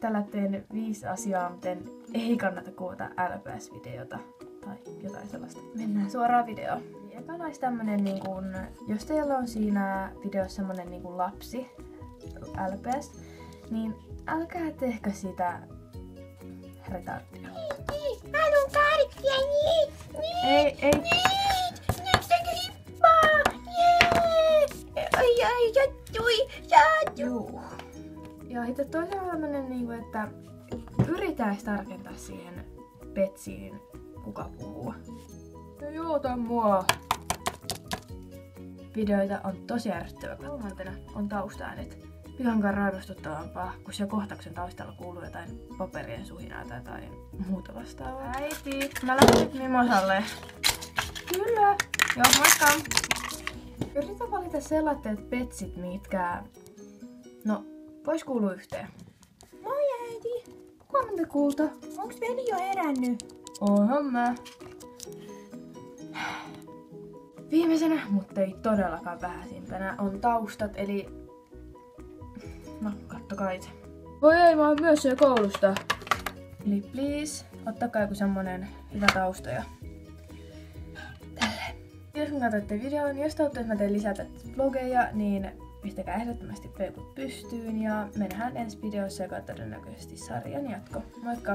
Tällä teen 5 asiaa, miten ei kannata kuvata LPS-videota tai jotain sellaista. Mennään suoraan videoon. Ekana olisi tämmönen jos teillä on siinä videossa semmonen lapsi, LPS, niin älkää tehkö sitä retardia. Mä haluun karkkia, Ei. Näyttäkö hippaa? Ai, sattui. Juu. Ja sitten toisaalta tämmönen että yritäis tarkentaa siihen Betsiin kuka puhuu. Joo, tää on mua. Videoita on tosi ärsyttävä. Kolmantena on taustaäänet. Pikankaan raivostuttavampaa, kun siellä kohtauksen taustalla kuuluu jotain paperien suhinaa tai jotain muuta vastaavaa. Äiti, mä lähden nyt Mimosalle. Kyllä. Joo, moikka. Yritä valita sellaiset petsit, mitkä... No, vois kuulua yhteen. Moi äiti. Huomenta kulta. Onks veli jo herännyt? Oonhan mä. Viimeisenä, mutta ei todellakaan vähäisimpänä, on taustat, eli... No, kattokaa itse. Voi ei, mä oon myös jo koulusta. Eli please, ottakaa joku semmonen hyvä tausta ja... Tälleen. Jos kun katsotte videon, jos te että mä teen lisää vlogeja, niin pistäkää ehdottomasti peukut pystyyn ja me nähdään ensi videossa, joka on todennäköisesti sarjan jatko. Moikka!